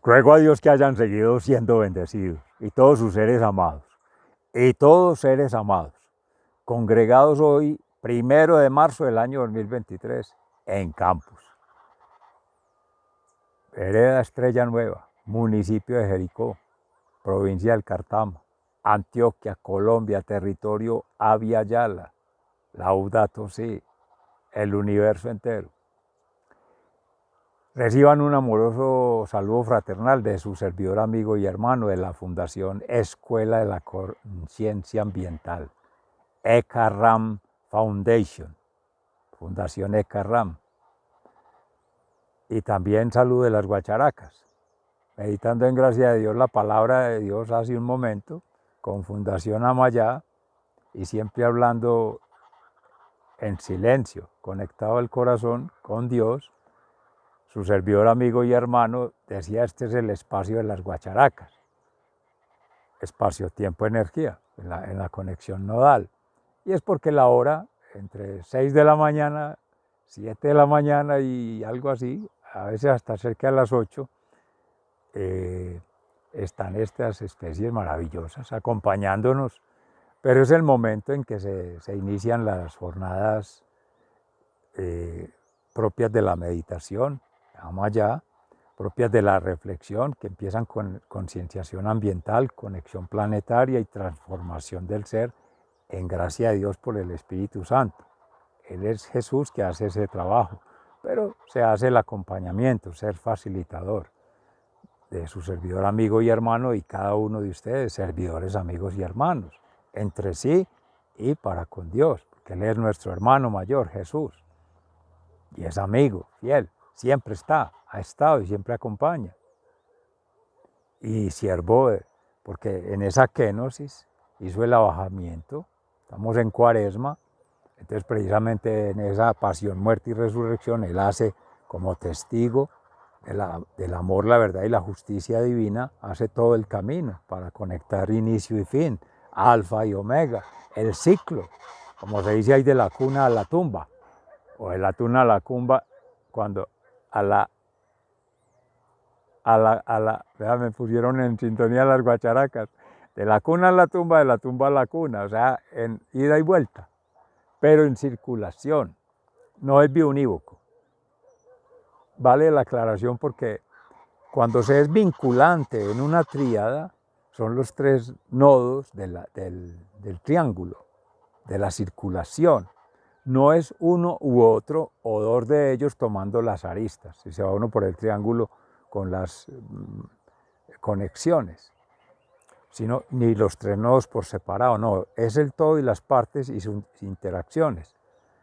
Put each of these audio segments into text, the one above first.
Ruego a Dios que hayan seguido siendo bendecidos y todos sus seres amados, y todos seres amados, congregados hoy, 1 de marzo del año 2023, en Campus. Vereda Estrella Nueva, municipio de Jericó, provincia del Cartama, Antioquia, Colombia, territorio Abya Yala, Laudato Si, el universo entero. Reciban un amoroso saludo fraternal de su servidor, amigo y hermano de la Fundación Escuela de la Conciencia Ambiental, ECARAM Foundation, Fundación ECARAM. Y también saludo de las Guacharacas, meditando en gracia de Dios la palabra de Dios hace un momento, con Fundación Amayá, y siempre hablando en silencio, conectado al corazón con Dios. Su servidor, amigo y hermano, decía: este es el espacio de las Guacharacas, espacio, tiempo, energía, en la conexión nodal. Y es porque la hora, entre 6 de la mañana, 7 de la mañana y algo así, a veces hasta cerca de las 8, están estas especies maravillosas acompañándonos. Pero es el momento en que se inician las jornadas propias de la meditación, Amayá, propias de la reflexión, que empiezan con concienciación ambiental, conexión planetaria y transformación del ser en gracia de Dios por el Espíritu Santo. Él es Jesús que hace ese trabajo, pero se hace el acompañamiento, ser facilitador de su servidor, amigo y hermano, y cada uno de ustedes, servidores, amigos y hermanos, entre sí y para con Dios, porque Él es nuestro hermano mayor, Jesús, y es amigo, fiel, siempre está, ha estado y siempre acompaña. Y siervo, porque en esa kenosis hizo el abajamiento, estamos en Cuaresma, entonces precisamente en esa pasión, muerte y resurrección, Él hace como testigo del amor, la verdad y la justicia divina, hace todo el camino para conectar inicio y fin, alfa y omega, el ciclo, como se dice ahí, de la cuna a la tumba, o de la tuna a la cumba, cuando me pusieron en sintonía las Guacharacas, de la cuna a la tumba, de la tumba a la cuna, o sea, en ida y vuelta, pero en circulación, no es biunívoco. Vale la aclaración porque cuando se es vinculante en una tríada, son los 3 nodos del triángulo, de la circulación. No es uno u otro o 2 de ellos tomando las aristas, si se va uno por el triángulo con las conexiones, sino ni los 3 nodos por separado, no, es el todo y las partes y sus interacciones.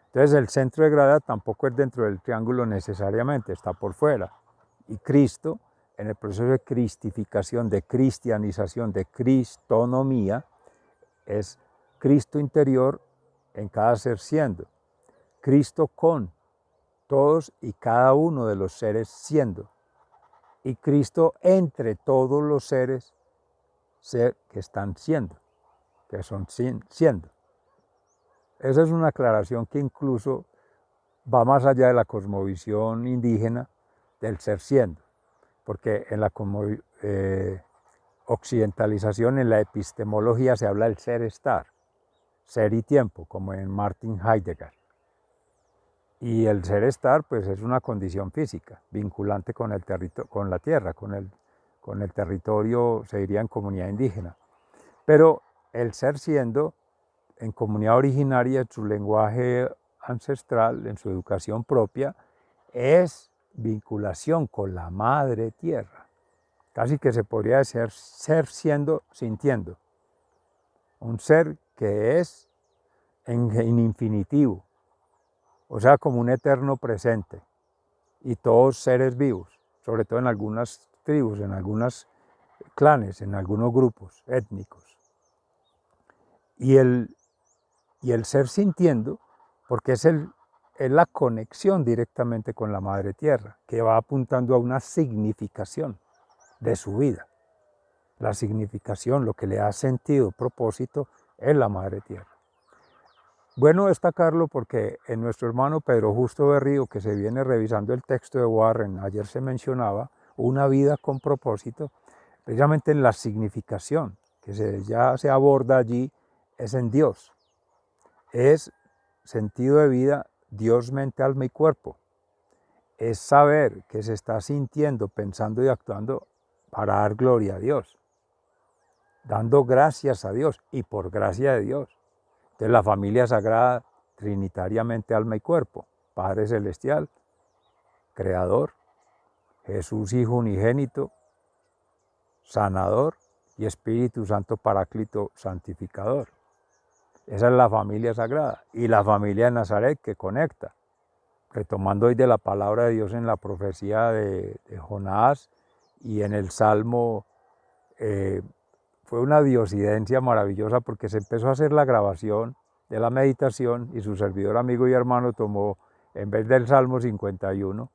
Entonces el centro de gravedad tampoco es dentro del triángulo necesariamente, está por fuera. Y Cristo, en el proceso de cristificación, de cristianización, de cristonomía, es Cristo interior en cada ser siendo, Cristo con todos y cada uno de los seres siendo, y Cristo entre todos los seres que están siendo, que son siendo. Esa es una aclaración que incluso va más allá de la cosmovisión indígena del ser siendo, porque en la occidentalización, en la epistemología, se habla del ser estar, ser y tiempo, como en Martin Heidegger. Y el ser estar, pues, es una condición física, vinculante con el con la tierra, con el territorio, se diría en comunidad indígena. Pero el ser siendo, en comunidad originaria, en su lenguaje ancestral, en su educación propia, es vinculación con la madre tierra. Casi que se podría decir ser siendo, sintiendo. Un ser que es en infinitivo, o sea, como un eterno presente. Y todos seres vivos, sobre todo en algunas tribus, en algunos clanes, en algunos grupos étnicos. Y el ser sintiendo, porque es la conexión directamente con la madre tierra, que va apuntando a una significación de su vida. La significación, lo que le da sentido, propósito, es la madre tierra. Bueno destacarlo porque en nuestro hermano Pedro Justo Berrío, que se viene revisando el texto de Warren, ayer se mencionaba, una vida con propósito, precisamente en la significación que ya se aborda allí, es en Dios. Es sentido de vida, Dios, mente, alma y cuerpo. Es saber que se está sintiendo, pensando y actuando para dar gloria a Dios, dando gracias a Dios y por gracia de Dios. Entonces la familia sagrada, trinitariamente alma y cuerpo, Padre Celestial, Creador, Jesús Hijo Unigénito, Sanador y Espíritu Santo Paráclito Santificador. Esa es la familia sagrada y la familia de Nazaret que conecta. Retomando hoy de la palabra de Dios en la profecía de Jonás y en el Salmo, fue una diosidencia maravillosa porque se empezó a hacer la grabación de la meditación y su servidor, amigo y hermano tomó, en vez del Salmo 51,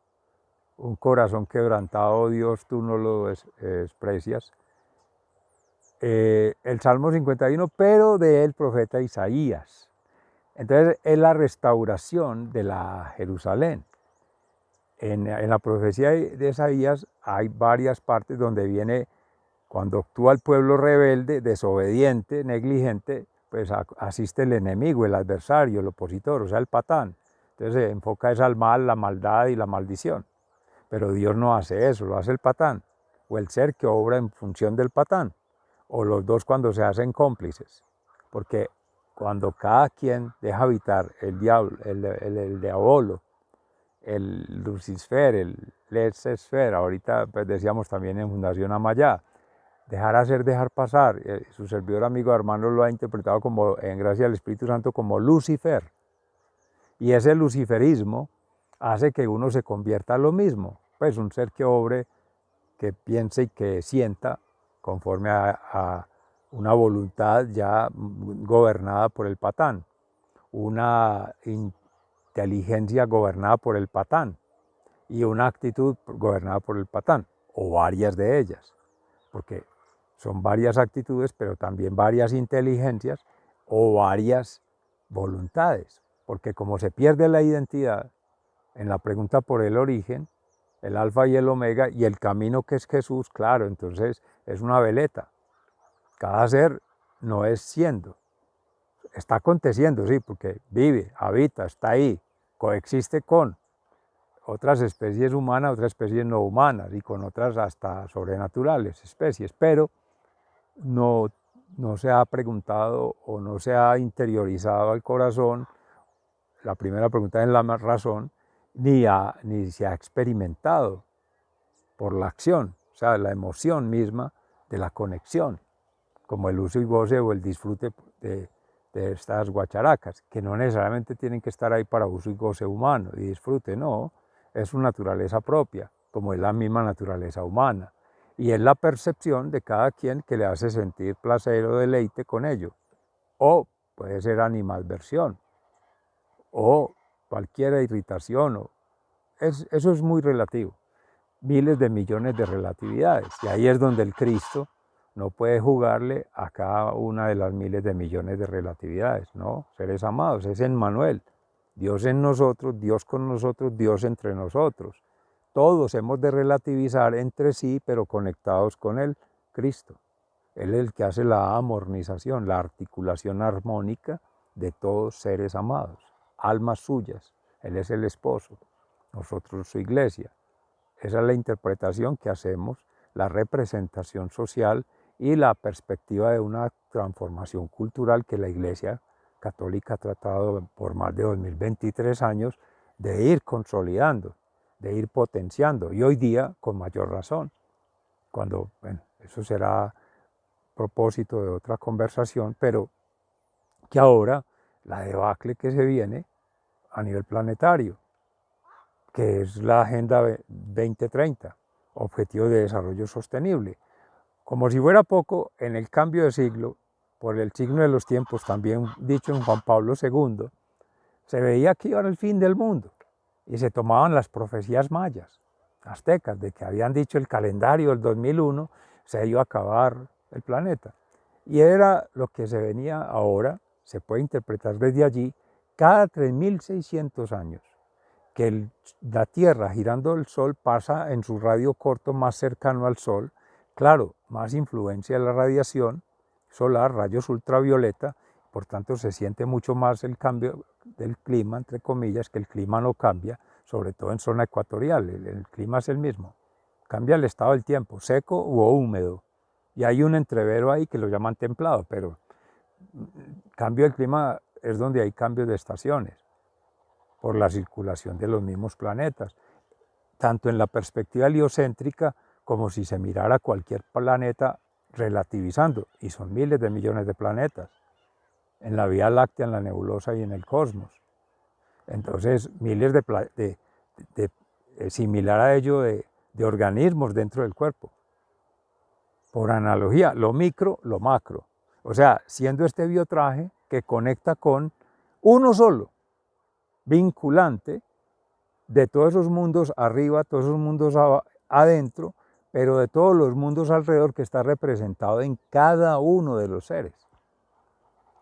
un corazón quebrantado, Dios, tú no lo desprecias, el Salmo 51, pero del profeta Isaías. Entonces es la restauración de la Jerusalén. En la profecía de Isaías hay varias partes donde viene, cuando actúa el pueblo rebelde, desobediente, negligente, pues asiste el enemigo, el adversario, el opositor, o sea, el patán. Entonces se enfoca es al mal, la maldad y la maldición. Pero Dios no hace eso, lo hace el patán, o el ser que obra en función del patán, o los dos cuando se hacen cómplices. Porque cuando cada quien deja habitar el diablo, el diabolo, el Lucifer, el Laissez-faire, ahorita pues decíamos también en Fundación Amayá, dejar hacer, dejar pasar, su servidor amigo hermano lo ha interpretado como, en gracia del Espíritu Santo, como Lucifer, y ese luciferismo hace que uno se convierta a lo mismo, pues un ser que obre, que piense y que sienta conforme a una voluntad ya gobernada por el patán, una inteligencia gobernada por el patán y una actitud gobernada por el patán, o varias de ellas, porque son varias actitudes, pero también varias inteligencias o varias voluntades, porque como se pierde la identidad en la pregunta por el origen, el alfa y el omega y el camino que es Jesús, claro, entonces es una veleta. Cada ser no es siendo, está aconteciendo, sí, porque vive, habita, está ahí, coexiste con otras especies humanas, otras especies no humanas y con otras hasta sobrenaturales especies, pero no se ha preguntado o no se ha interiorizado al corazón, la primera pregunta es la razón, ni se ha experimentado por la acción, o sea, la emoción misma de la conexión, como el uso y goce o el disfrute de estas guacharacas, que no necesariamente tienen que estar ahí para uso y goce humano y disfrute, no, es su naturaleza propia, como es la misma naturaleza humana, y es la percepción de cada quien que le hace sentir placer o deleite con ello, o puede ser animadversión, o cualquier irritación, eso es muy relativo, miles de millones de relatividades, y ahí es donde el Cristo no puede jugarle a cada una de las miles de millones de relatividades, ¿no? Seres amados, es Emmanuel, Dios en nosotros, Dios con nosotros, Dios entre nosotros. Todos hemos de relativizar entre sí, pero conectados con el Cristo. Él es el que hace la amornización, la articulación armónica de todos seres amados, almas suyas. Él es el esposo, nosotros su iglesia. Esa es la interpretación que hacemos, la representación social y la perspectiva de una transformación cultural que la Iglesia Católica ha tratado por más de 2023 años de ir consolidando, de ir potenciando, y hoy día con mayor razón, cuando, bueno, eso será propósito de otra conversación, pero que ahora la debacle que se viene a nivel planetario, que es la Agenda 2030, Objetivo de Desarrollo Sostenible. Como si fuera poco, en el cambio de siglo, por el signo de los tiempos, también dicho en Juan Pablo II, se veía que iba al fin del mundo y se tomaban las profecías mayas, aztecas, de que habían dicho el calendario del 2001, se iba a acabar el planeta. Y era lo que se venía ahora, se puede interpretar desde allí, cada 3.600 años, que la Tierra girando el Sol pasa en su radio corto más cercano al Sol, claro, más influencia de la radiación solar, rayos ultravioleta, por tanto se siente mucho más el cambio del clima, entre comillas, que el clima no cambia, sobre todo en zona ecuatorial, el clima es el mismo, cambia el estado del tiempo, seco o húmedo, y hay un entrevero ahí que lo llaman templado, pero cambio del clima es donde hay cambios de estaciones, por la circulación de los mismos planetas, tanto en la perspectiva heliocéntrica como si se mirara cualquier planeta relativizando, y son miles de millones de planetas, en la Vía Láctea, en la nebulosa y en el cosmos. Entonces, miles similar a ello de organismos dentro del cuerpo. Por analogía, lo micro, lo macro. O sea, siendo este biotraje que conecta con uno solo, vinculante, de todos esos mundos arriba, todos esos mundos adentro, pero de todos los mundos alrededor que está representado en cada uno de los seres.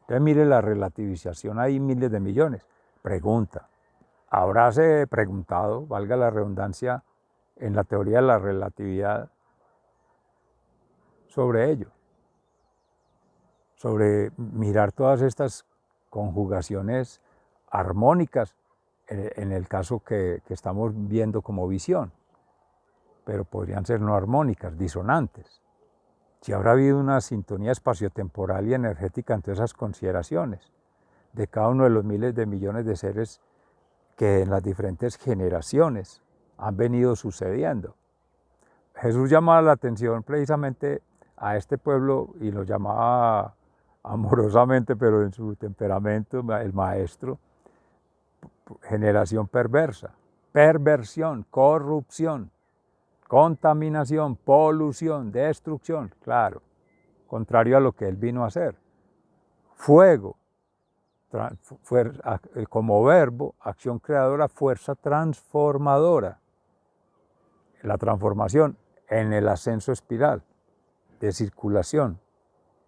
Entonces mire la relativización ahí, miles de millones. Pregunta, ¿habráse preguntado, valga la redundancia, en la teoría de la relatividad sobre ello? Sobre mirar todas estas conjugaciones armónicas, en el caso que estamos viendo como visión, pero podrían ser no armónicas, disonantes. Si habrá habido una sintonía espaciotemporal y energética en todas esas consideraciones, de cada uno de los miles de millones de seres que en las diferentes generaciones han venido sucediendo. Jesús llamaba la atención precisamente a este pueblo y lo llamaba amorosamente, pero en su temperamento, el maestro, generación perversa, perversión, corrupción, contaminación, polución, destrucción, claro, contrario a lo que él vino a hacer. Fuego, como verbo, acción creadora, fuerza transformadora. La transformación en el ascenso espiral, de circulación,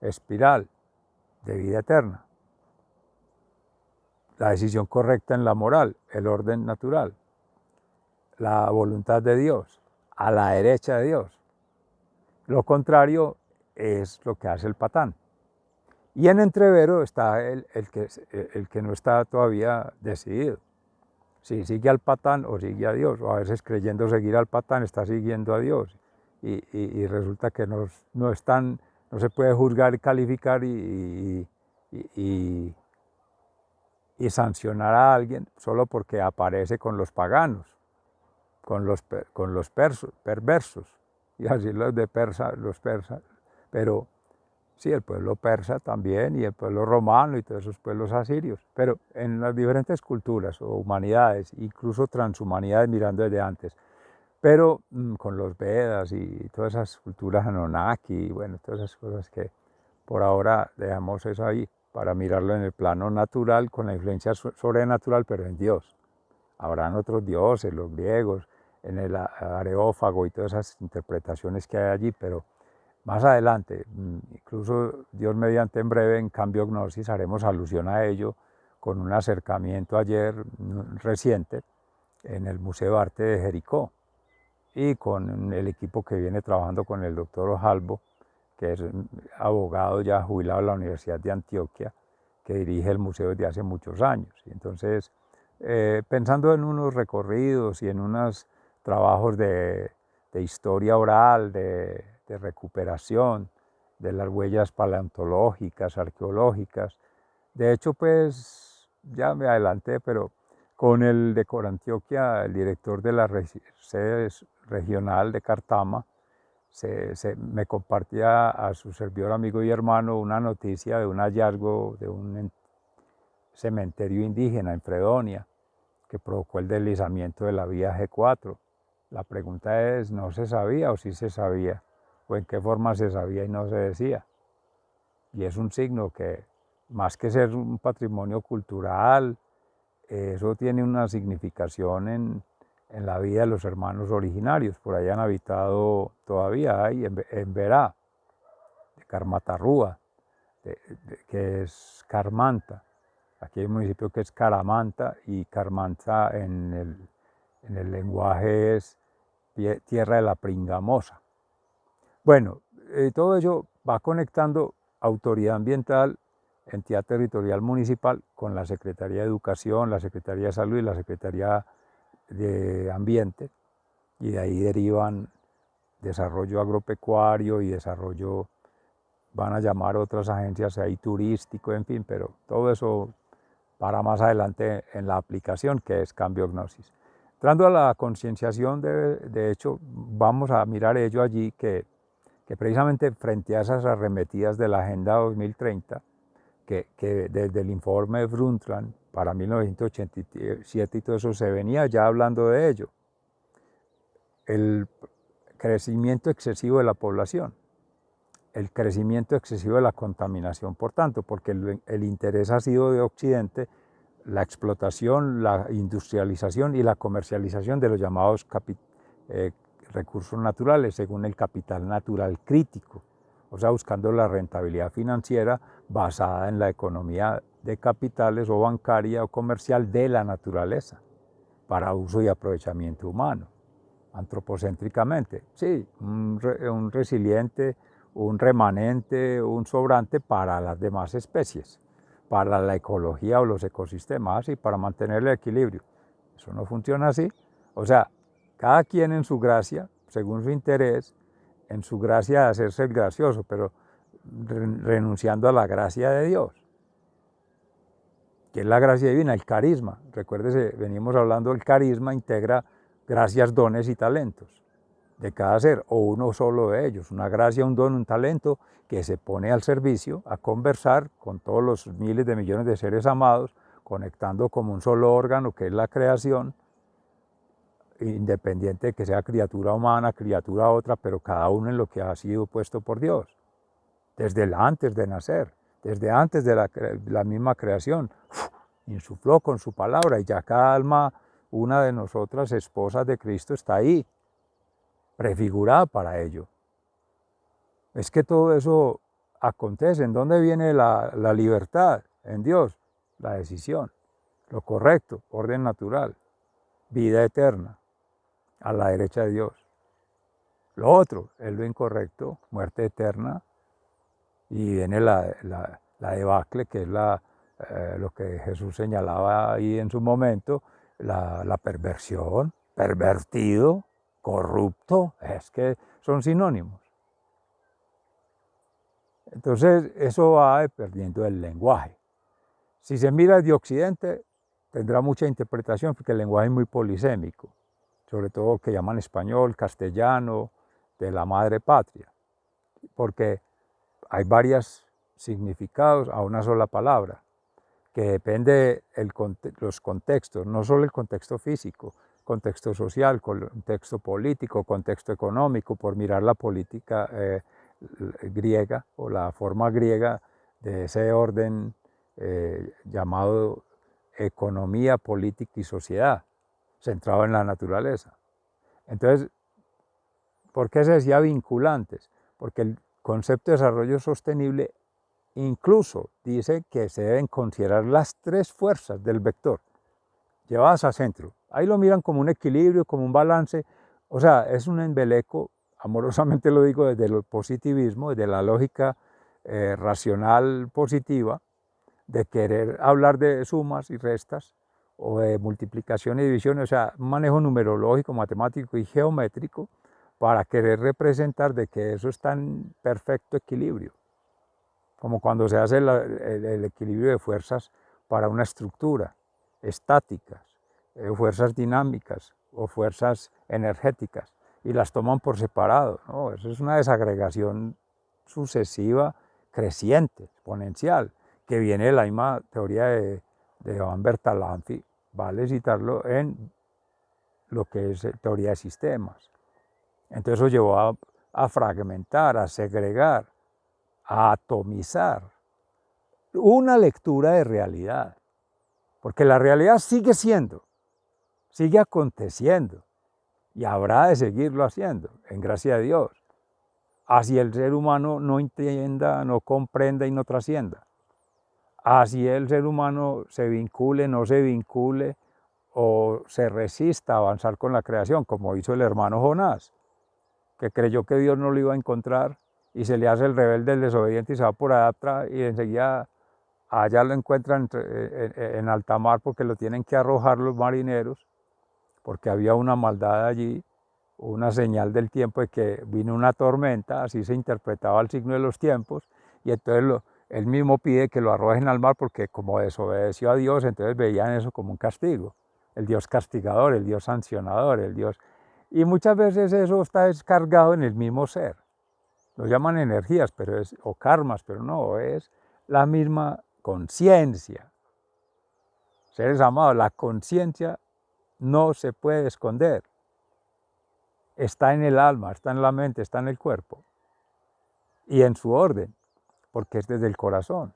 espiral, de vida eterna. La decisión correcta en la moral, el orden natural, la voluntad de Dios, a la derecha de Dios. Lo contrario es lo que hace el patán. Y en entrevero está el que no está todavía decidido. Si sigue al patán o sigue a Dios, o a veces creyendo seguir al patán está siguiendo a Dios. Y resulta que no se puede juzgar y calificar y sancionar a alguien solo porque aparece con los paganos, con los perversos, y así los persas, pero sí, el pueblo persa también, y el pueblo romano y todos esos pueblos asirios, pero en las diferentes culturas o humanidades, incluso transhumanidades mirando desde antes, pero con los Vedas y todas esas culturas Anunnaki, y bueno, todas esas cosas que por ahora dejamos eso ahí, para mirarlo en el plano natural, con la influencia sobrenatural, pero en Dios. Habrán otros dioses, los griegos, en el Areófago y todas esas interpretaciones que hay allí, pero más adelante, incluso Dios mediante en breve, en Cambio Gnosis, haremos alusión a ello con un acercamiento ayer reciente en el Museo de Arte de Jericó y con el equipo que viene trabajando con el doctor Ojalvo, que es abogado ya jubilado de la Universidad de Antioquia, que dirige el museo desde hace muchos años. Y entonces, pensando en unos recorridos y en unos trabajos de historia oral, de recuperación, de las huellas paleontológicas, arqueológicas. De hecho, pues, ya me adelanté, pero con el de Corantioquia, el director de la sede regional de Cartama, me compartía a su servidor, amigo y hermano una noticia de un hallazgo de un cementerio indígena en Fredonia que provocó el deslizamiento de la vía G4. La pregunta es, ¿no se sabía o sí se sabía? ¿O en qué forma se sabía y no se decía? Y es un signo que, más que ser un patrimonio cultural, eso tiene una significación en la vida de los hermanos originarios. Por ahí han habitado todavía, hay en Verá, de Carmatarrúa, que es Carmanta. Aquí hay un municipio que es Caramanta, y Carmanta en En el lenguaje es tierra de la pringamosa. Bueno, todo ello va conectando autoridad ambiental, entidad territorial municipal, con la Secretaría de Educación, la Secretaría de Salud y la Secretaría de Ambiente, y de ahí derivan desarrollo agropecuario y desarrollo, van a llamar otras agencias ahí turístico, en fin, pero todo eso para más adelante en la aplicación, que es cambio gnosis. Entrando a la concienciación, de hecho, vamos a mirar ello allí, que precisamente frente a esas arremetidas de la Agenda 2030, que desde el informe Brundtland para 1987 y todo eso se venía ya hablando de ello, el crecimiento excesivo de la población, el crecimiento excesivo de la contaminación, por tanto, porque el interés ha sido de Occidente la explotación, la industrialización y la comercialización de los llamados recursos naturales, según el capital natural crítico, o sea, buscando la rentabilidad financiera basada en la economía de capitales o bancaria o comercial de la naturaleza, para uso y aprovechamiento humano, antropocéntricamente. Sí, un resiliente, un remanente, un sobrante para las demás especies, para la ecología o los ecosistemas y para mantener el equilibrio. Eso no funciona así. O sea, cada quien en su gracia, según su interés, en su gracia de hacerse el gracioso, pero renunciando a la gracia de Dios, que es la gracia divina, el carisma. Recuérdese, venimos hablando del carisma, integra gracias, dones y talentos de cada ser, o uno solo de ellos, una gracia, un don, un talento que se pone al servicio a conversar con todos los miles de millones de seres amados, conectando como un solo órgano que es la creación, independiente de que sea criatura humana, criatura otra, pero cada uno en lo que ha sido puesto por Dios, desde el antes de nacer, desde antes de la misma creación, insufló con su palabra y ya cada alma, una de nosotras, esposas de Cristo, está ahí, prefigurada para ello. Es que todo eso acontece. ¿En dónde viene la libertad? En Dios, la decisión, lo correcto, orden natural, vida eterna, a la derecha de Dios. Lo otro es lo incorrecto, muerte eterna, y viene la debacle, que es lo que Jesús señalaba ahí en su momento, la perversión, pervertido, corrupto, es que son sinónimos. Entonces eso va perdiendo el lenguaje. Si se mira desde Occidente, tendrá mucha interpretación porque el lenguaje es muy polisémico, sobre todo que llaman español, castellano, de la madre patria, porque hay varios significados a una sola palabra, que depende los contextos, no solo el contexto físico, contexto social, contexto político, contexto económico, por mirar la política griega o la forma griega de ese orden llamado economía, política y sociedad, centrado en la naturaleza. Entonces, ¿por qué se decía vinculantes? Porque el concepto de desarrollo sostenible incluso dice que se deben considerar las tres fuerzas del vector, llevadas a centro. Ahí lo miran como un equilibrio, como un balance. O sea, es un embeleco, amorosamente lo digo, desde el positivismo, desde la lógica racional positiva, de querer hablar de sumas y restas, o de multiplicación y división, o sea, un manejo numerológico, matemático y geométrico, para querer representar de que eso está en perfecto equilibrio, como cuando se hace el equilibrio de fuerzas para una estructura, estáticas, fuerzas dinámicas o fuerzas energéticas, y las toman por separado, ¿no? Eso es una desagregación sucesiva, creciente, exponencial, que viene de la misma teoría de Joan Bertalanffy, vale citarlo, en lo que es teoría de sistemas. Entonces eso llevó a fragmentar, a segregar, a atomizar una lectura de realidad, porque la realidad sigue siendo, sigue aconteciendo y habrá de seguirlo haciendo, en gracia de Dios, así el ser humano no entienda, no comprenda y no trascienda, así el ser humano se vincule, no se vincule, o se resista a avanzar con la creación, como hizo el hermano Jonás, que creyó que Dios no lo iba a encontrar y se le hace el rebelde, el desobediente y se va por allá atrás y enseguida allá lo encuentran en alta mar porque lo tienen que arrojar los marineros, porque había una maldad allí, una señal del tiempo de que vino una tormenta, así se interpretaba el signo de los tiempos, y entonces él mismo pide que lo arrojen al mar porque como desobedeció a Dios, entonces veían eso como un castigo, el Dios castigador, el Dios sancionador, el Dios... Y muchas veces eso está descargado en el mismo ser. Lo llaman energías o karmas, pero no, es la misma conciencia. Seres amados, la conciencia no se puede esconder. Está en el alma, está en la mente, está en el cuerpo. Y en su orden, porque es desde el corazón.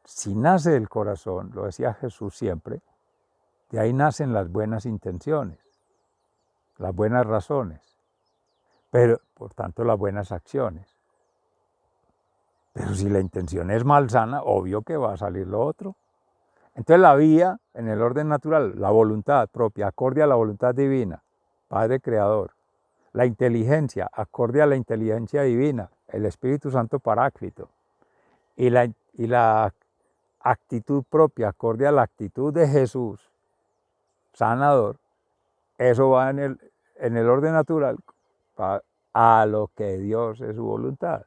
Si nace del corazón, lo decía Jesús siempre, de ahí nacen las buenas intenciones, las buenas razones, pero por tanto las buenas acciones. Pero si la intención es malsana, obvio que va a salir lo otro. Entonces la vía, en el orden natural, la voluntad propia, acorde a la voluntad divina, Padre Creador. La inteligencia, acorde a la inteligencia divina, el Espíritu Santo Paráclito. Y la actitud propia, acorde a la actitud de Jesús, sanador, eso va en el orden natural a lo que Dios es su voluntad.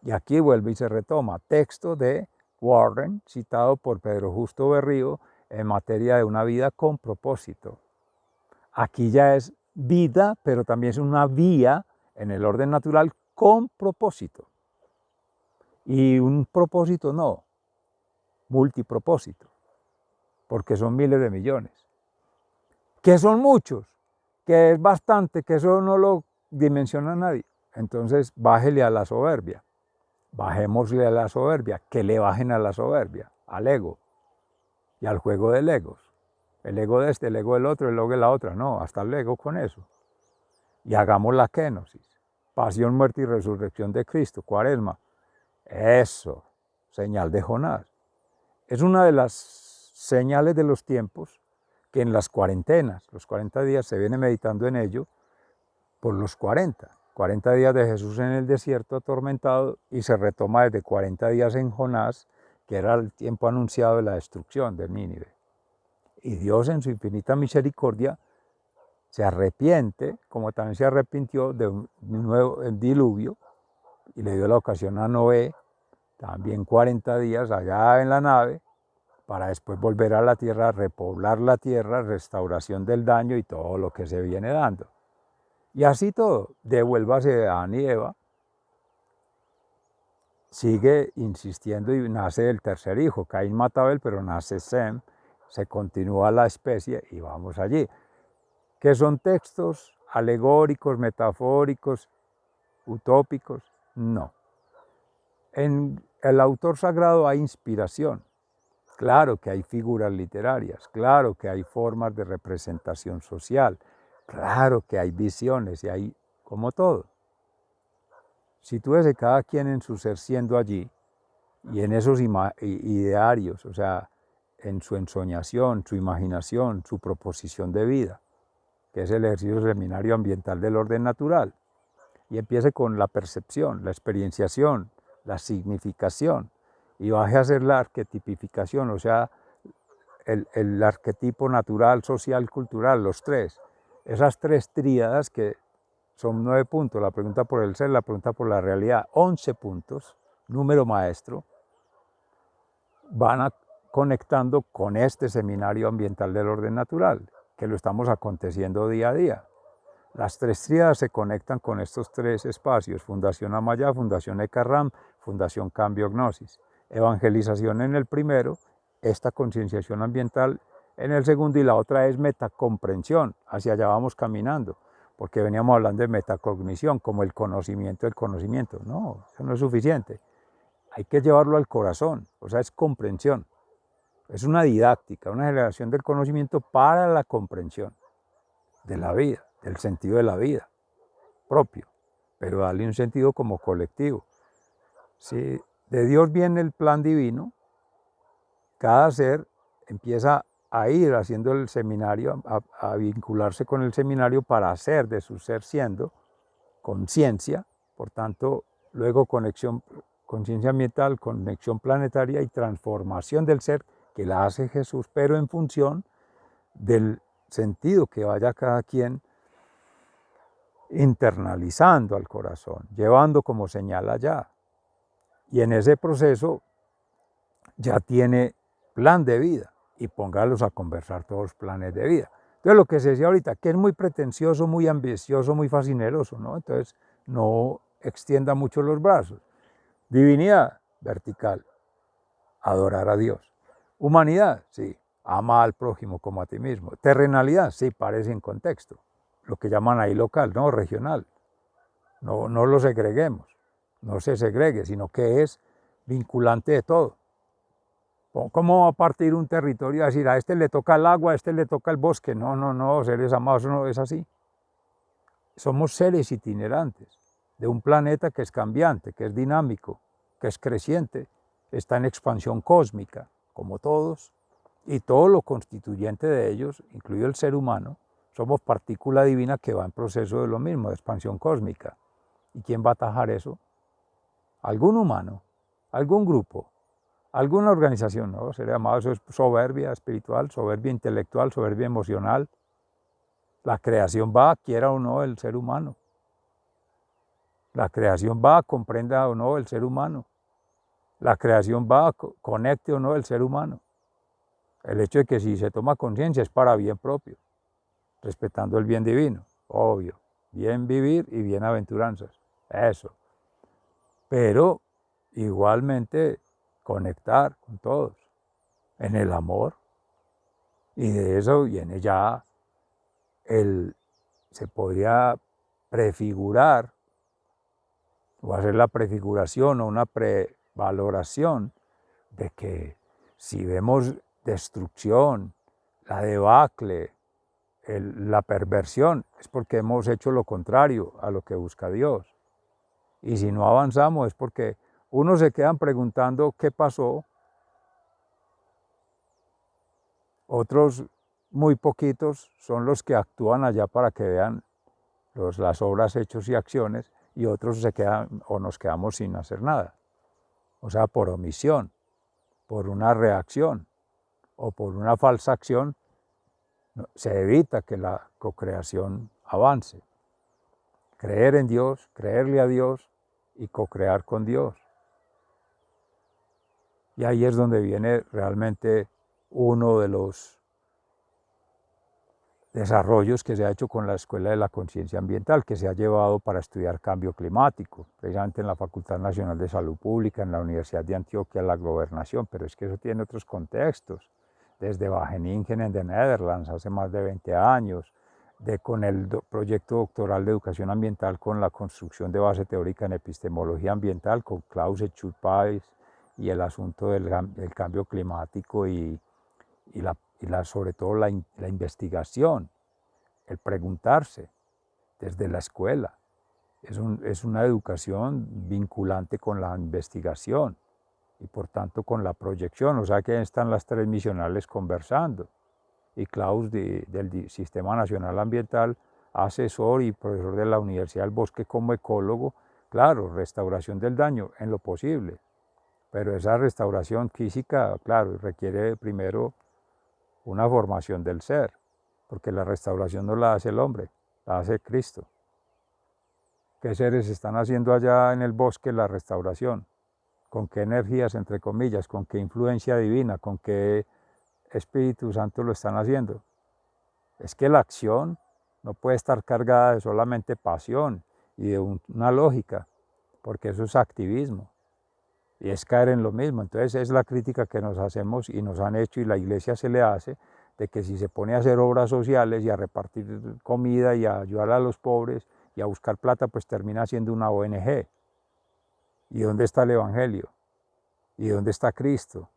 Y aquí vuelve y se retoma, texto de Warren, citado por Pedro Justo Berrío, en materia de una vida con propósito. Aquí ya es vida, pero también es una vía en el orden natural con propósito. Y un propósito no, multipropósito, porque son miles de millones. Que son muchos, que es bastante, que eso no lo dimensiona nadie. Entonces bájele a la soberbia, bajémosle a la soberbia, que le bajen a la soberbia, al ego y al juego del egos. El ego de este, el ego del otro, el ego de la otra, no, hasta el ego con eso. Y hagamos la kenosis, pasión, muerte y resurrección de Cristo, cuaresma. Eso, señal de Jonás. Es una de las señales de los tiempos que en las cuarentenas, los 40 días se viene meditando en ello por los 40 días de Jesús en el desierto atormentado y se retoma desde 40 días en Jonás, que era el tiempo anunciado de la destrucción de Nínive. Y Dios en su infinita misericordia se arrepiente, como también se arrepintió de un nuevo diluvio y le dio la ocasión a Noé, también 40 días allá en la nave, para después volver a la tierra, repoblar la tierra, restauración del daño y todo lo que se viene dando. Y así todo, devuélvase a Adán y Eva, sigue insistiendo y nace el tercer hijo, Caín mata a Abel, pero nace Sem, se continúa la especie y vamos allí. Que son textos alegóricos, metafóricos, utópicos, no. En el autor sagrado hay inspiración, claro que hay figuras literarias, claro que hay formas de representación social, claro que hay visiones y hay como todo. Sitúese cada quien en su ser siendo allí y en esos idearios, o sea, en su ensoñación, su imaginación, su proposición de vida, que es el ejercicio seminario ambiental del orden natural. Y empiece con la percepción, la experienciación, la significación, y baje a hacer la arquetipificación, o sea, el arquetipo natural, social, cultural, los tres. Esas tres tríadas que son 9 puntos, la pregunta por el ser, la pregunta por la realidad, 11 puntos, número maestro, van conectando con este seminario ambiental del orden natural, que lo estamos aconteciendo día a día. Las tres tríadas se conectan con estos tres espacios, Fundación Amayá, Fundación Ecarram, Fundación Cambio Gnosis. Evangelización en el primero, esta concienciación ambiental en el segundo y la otra es metacomprensión, hacia allá vamos caminando, porque veníamos hablando de metacognición, como el conocimiento del conocimiento. No, eso no es suficiente, hay que llevarlo al corazón, o sea, es comprensión. Es una didáctica, una generación del conocimiento para la comprensión de la vida, del sentido de la vida propio, pero darle un sentido como colectivo. Si de Dios viene el plan divino, cada ser empieza a ir haciendo el seminario, a vincularse con el seminario para hacer de su ser siendo conciencia, por tanto, luego conexión, conciencia ambiental, conexión planetaria y transformación del ser, que la hace Jesús, pero en función del sentido que vaya cada quien internalizando al corazón, llevando como señal allá. Y en ese proceso ya tiene plan de vida y póngalos a conversar todos los planes de vida. Entonces lo que se decía ahorita, que es muy pretencioso, muy ambicioso, muy fascineroso, ¿no? Entonces no extienda mucho los brazos. Divinidad, vertical, adorar a Dios. Humanidad, sí, ama al prójimo como a ti mismo. Terrenalidad, sí, parece en contexto. Lo que llaman ahí local, no regional. No lo segreguemos, no se segregue, sino que es vinculante de todo. ¿Cómo va a partir un territorio a decir a este le toca el agua, a este le toca el bosque? No, seres amados, no es así. Somos seres itinerantes de un planeta que es cambiante, que es dinámico, que es creciente, está en expansión cósmica, como todos, y todo lo constituyente de ellos, incluido el ser humano, somos partícula divina que va en proceso de lo mismo, de expansión cósmica. ¿Y quién va a atajar eso? ¿Algún humano? ¿Algún grupo? ¿Alguna organización? No, sería llamado eso es soberbia espiritual, soberbia intelectual, soberbia emocional. La creación va, quiera o no, el ser humano. La creación va, comprenda o no el ser humano. La creación va, conecte o no el ser humano. El hecho de que si se toma conciencia es para bien propio, respetando el bien divino, obvio. Bien vivir y bienaventuranzas, eso. Pero igualmente conectar con todos en el amor. Y de eso viene ya se podría prefigurar o hacer la prefiguración o una prevaloración de que si vemos destrucción, la debacle, la perversión, es porque hemos hecho lo contrario a lo que busca Dios. Y si no avanzamos es porque unos se quedan preguntando qué pasó, otros muy poquitos son los que actúan allá para que vean las obras, hechos y acciones, y otros se quedan o nos quedamos sin hacer nada. O sea, por omisión, por una reacción o por una falsa acción, se evita que la cocreación avance. Creer en Dios, creerle a Dios y cocrear con Dios. Y ahí es donde viene realmente uno de los desarrollos que se ha hecho con la Escuela de la Conciencia Ambiental, que se ha llevado para estudiar cambio climático, precisamente en la Facultad Nacional de Salud Pública, en la Universidad de Antioquia, la Gobernación, pero es que eso tiene otros contextos, desde Wageningen de Netherlands hace más de 20 años, con el proyecto doctoral de educación ambiental con la construcción de base teórica en epistemología ambiental con Klaus Schulpais y el asunto del cambio climático y sobre todo la investigación, el preguntarse desde la escuela. Es una educación vinculante con la investigación y por tanto con la proyección, o sea que están las tres misionales conversando. Y Klaus del Sistema Nacional Ambiental, asesor y profesor de la Universidad del Bosque como ecólogo, claro, restauración del daño en lo posible, pero esa restauración física, claro, requiere primero una formación del ser, porque la restauración no la hace el hombre, la hace Cristo. ¿Qué seres están haciendo allá en el bosque la restauración? ¿Con qué energías, entre comillas, con qué influencia divina, con qué Espíritu Santo lo están haciendo? Es que la acción no puede estar cargada de solamente pasión y de una lógica, porque eso es activismo y es caer en lo mismo. Entonces es la crítica que nos hacemos y nos han hecho y la iglesia se le hace, de que si se pone a hacer obras sociales y a repartir comida y a ayudar a los pobres y a buscar plata, pues termina siendo una ONG. ¿Y dónde está el Evangelio? ¿Y dónde está Cristo?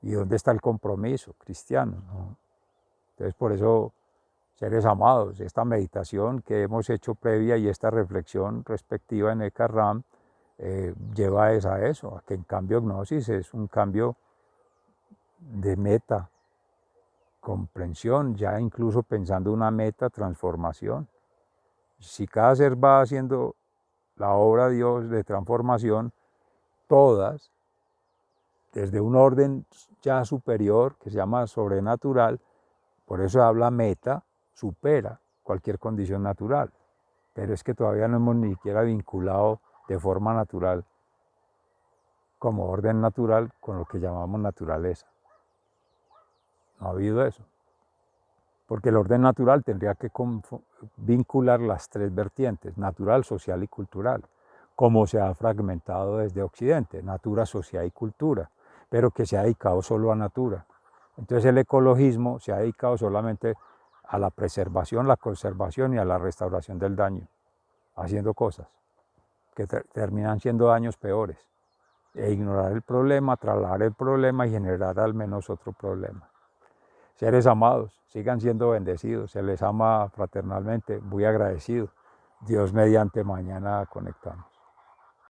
¿Y dónde está el compromiso cristiano? ¿No? Entonces por eso, seres amados, esta meditación que hemos hecho previa y esta reflexión respectiva en Eka Ram lleva a eso, a que en cambio gnosis es un cambio de meta, comprensión, ya incluso pensando una meta, transformación. Si cada ser va haciendo la obra de Dios de transformación, todas, desde un orden ya superior que se llama sobrenatural, por eso habla meta, supera cualquier condición natural. Pero es que todavía no hemos ni siquiera vinculado de forma natural, como orden natural, con lo que llamamos naturaleza. No ha habido eso. Porque el orden natural tendría que vincular las tres vertientes, natural, social y cultural, como se ha fragmentado desde Occidente, natura, sociedad y cultura, pero que se ha dedicado solo a natura. Entonces el ecologismo se ha dedicado solamente a la preservación, la conservación y a la restauración del daño, haciendo cosas que terminan siendo daños peores, e ignorar el problema, trasladar el problema y generar al menos otro problema. Seres amados, sigan siendo bendecidos, se les ama fraternalmente, muy agradecido. Dios mediante, mañana conectamos.